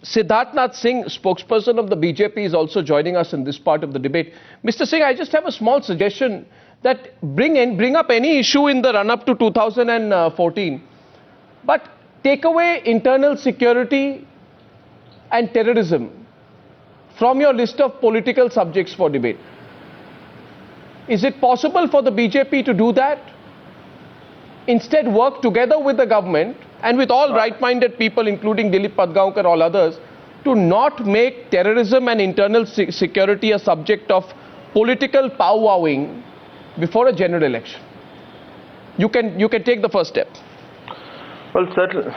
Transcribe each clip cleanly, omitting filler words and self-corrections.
Siddharthnath Singh, spokesperson of the BJP, is also joining us in this part of the debate. Mr. Singh, I just have a small suggestion that bring up any issue in the run-up to 2014, but take away internal security and terrorism from your list of political subjects for debate. Is it possible for the BJP to do that? Instead, work together with the government and with all right-minded people, including Dilip Padgaonkar and all others, to not make terrorism and internal security a subject of political powwowing before a general election. You can take the first step. Well, certainly.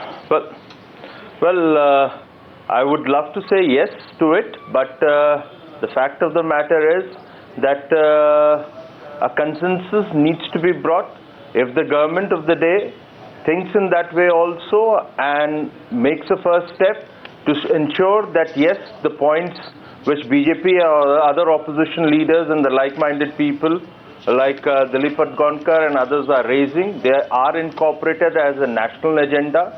Well, I would love to say yes to it, but the fact of the matter is that a consensus needs to be brought. If the government of the day thinks in that way also and makes a first step to ensure that yes, the points which BJP or other opposition leaders and the like-minded people like Dilip Padgaonkar and others are raising, they are incorporated as a national agenda,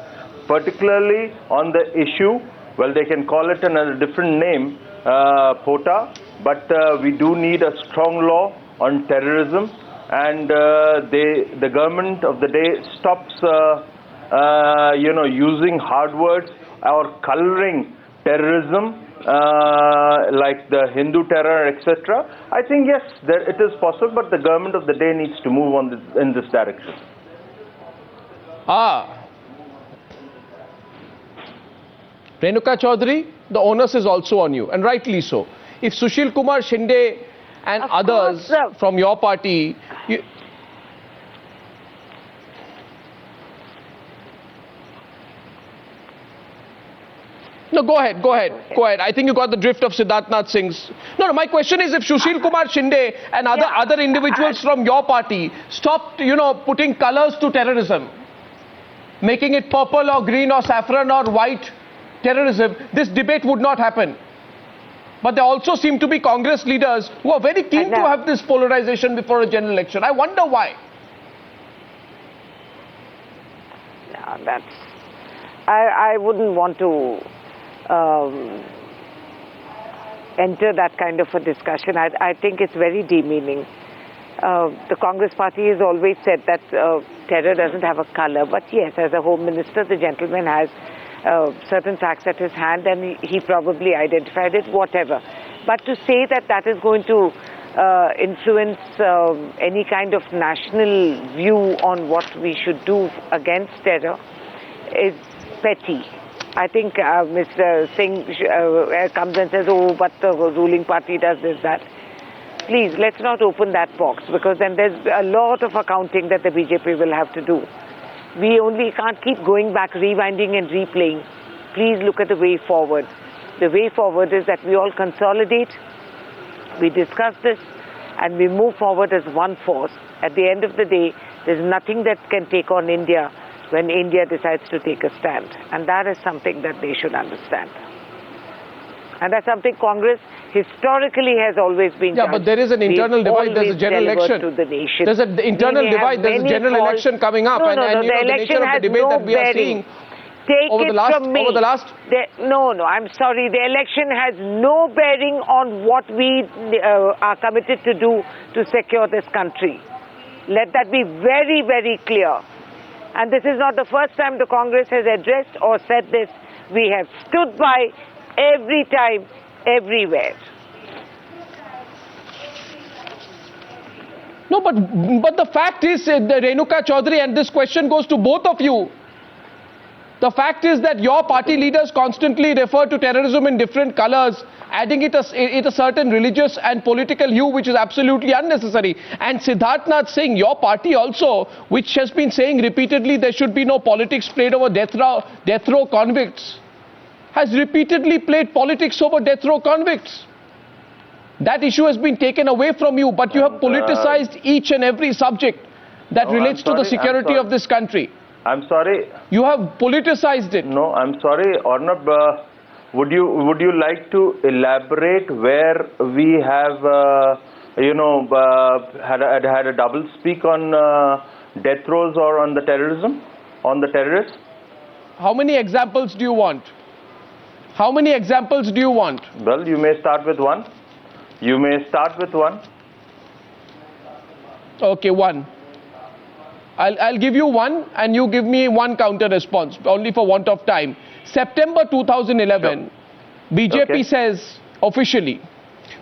particularly on the issue, well, they can call it another different name, POTA, but we do need a strong law on terrorism, and the government of the day stops using hard words or coloring terrorism like the Hindu terror, etc. I think yes, it is possible, but the government of the day needs to move on in this direction. Renuka Chaudhary, the onus is also on you, and rightly so. If Sushil Kumar Shinde and others from your party... No, go ahead. I think you got the drift of Siddharthnath Singh's... No, my question is, if Sushil Kumar Shinde and other individuals from your party stopped, putting colors to terrorism, making it purple or green or saffron or white terrorism, this debate would not happen. But there also seem to be Congress leaders who are very keen to have this polarization before a general election. I wonder why. No, I wouldn't want to enter that kind of a discussion. I think it's very demeaning. The Congress party has always said that terror doesn't have a color. But yes, as a Home Minister, the gentleman has certain facts at his hand, and he probably identified it, whatever. But to say that that is going to influence any kind of national view on what we should do against terror is petty. I think Mr. Singh comes and says, oh, but the ruling party does this, that. Please, let's not open that box, because then there's a lot of accounting that the BJP will have to do. We only can't keep going back, rewinding and replaying. Please look at the way forward. The way forward is that we all consolidate, we discuss this, and we move forward as one force. At the end of the day, there's nothing that can take on India when India decides to take a stand. And that is something that they should understand. And that's something Congress historically has always been done. Yeah, but there is an internal divide. There's a general election. To the nation. There's an internal divide. There's a general election coming up. The nature of the debate that we are seeing over the last... No, I'm sorry. The election has no bearing on what we are committed to do to secure this country. Let that be very, very clear. And this is not the first time the Congress has addressed or said this. We have stood by every time, everywhere. No, but the fact is, Renuka Chaudhary, and this question goes to both of you. The fact is that your party leaders constantly refer to terrorism in different colors, adding it a certain religious and political hue, which is absolutely unnecessary. And Siddharthnath Singh, your party also, which has been saying repeatedly there should be no politics played over death row convicts, has repeatedly played politics over death row convicts. That issue has been taken away from you, but you have politicized each and every subject that relates to the security of this country. I'm sorry. You have politicized it. No, I'm sorry, Arnab. Would you like to elaborate where we have, had a double speak on death rows or on the terrorism, on the terrorists? How many examples do you want? How many examples do you want? Well, you may start with one. You may start with one. Okay, one. I'll give you one and you give me one counter response, only for want of time. September 2011, sure. BJP says officially,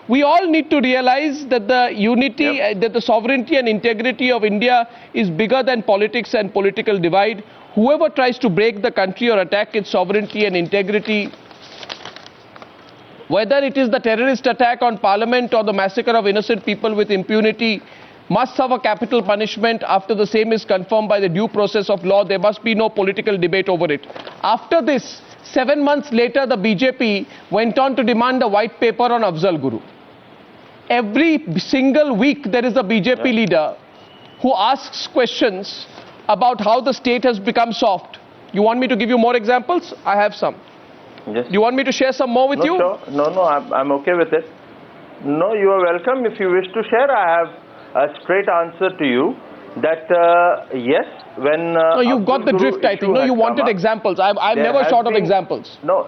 we all need to realize that the unity, that the sovereignty and integrity of India is bigger than politics and political divide. Whoever tries to break the country or attack its sovereignty and integrity, whether it is the terrorist attack on parliament or the massacre of innocent people with impunity, must suffer capital punishment after the same is confirmed by the due process of law. There must be no political debate over it. After this, 7 months later, the BJP went on to demand a white paper on Afzal Guru. Every single week, there is a BJP leader who asks questions about how the state has become soft. You want me to give you more examples? I have some. Yes. Do you want me to share some more with you? Sure. No, I'm okay with it. No, you are welcome. If you wish to share, I have a straight answer to you that yes, when no, you've got the drift, I think. No, you wanted examples. I'm never short of examples. No,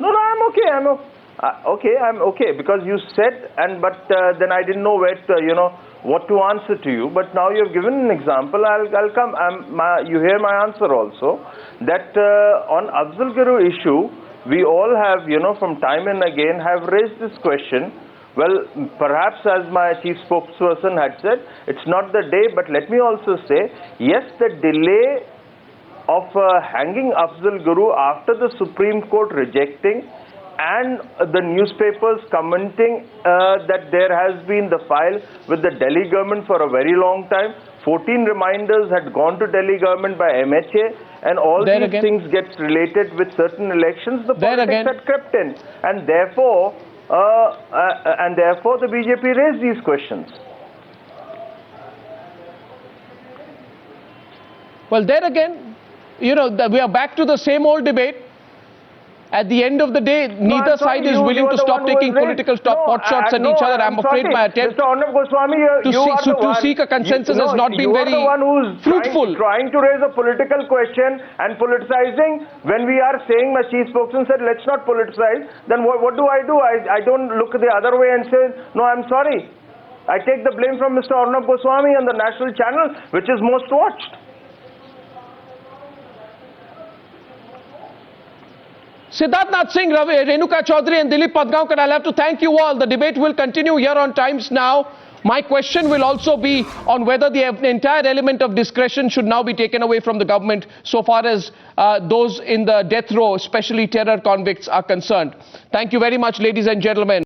I'm okay. I'm okay because you said, but then I didn't know where to, what to answer to you. But now you've given an example. I'll come. You hear my answer also. That on Afzal Guru issue, we all have, from time and again, have raised this question. Well, perhaps as my chief spokesperson had said, it's not the day, but let me also say, yes, the delay of hanging Afzal Guru after the Supreme Court rejecting and the newspapers commenting that there has been the file with the Delhi government for a very long time. 14 reminders had gone to Delhi government by MHA, and all these things get related with certain elections. The politics had crept in, and therefore the BJP raised these questions. Well, there again, we are back to the same old debate. At the end of the day, neither side is willing to stop taking political pot shots at each other. I'm afraid my attempt to seek a consensus has not been very fruitful. Trying to raise a political question and politicizing, when we are saying, my chief spokesman said, let's not politicize, then what do? I don't look the other way and say, no, I'm sorry. I take the blame from Mr. Arnab Goswami on the national channel, which is most watched. Siddharth Singh, Renuka Chaudhary and Dilip Padgaonkar, I'll have to thank you all. The debate will continue here on Times Now. My question will also be on whether the entire element of discretion should now be taken away from the government so far as those in the death row, especially terror convicts, are concerned. Thank you very much, ladies and gentlemen.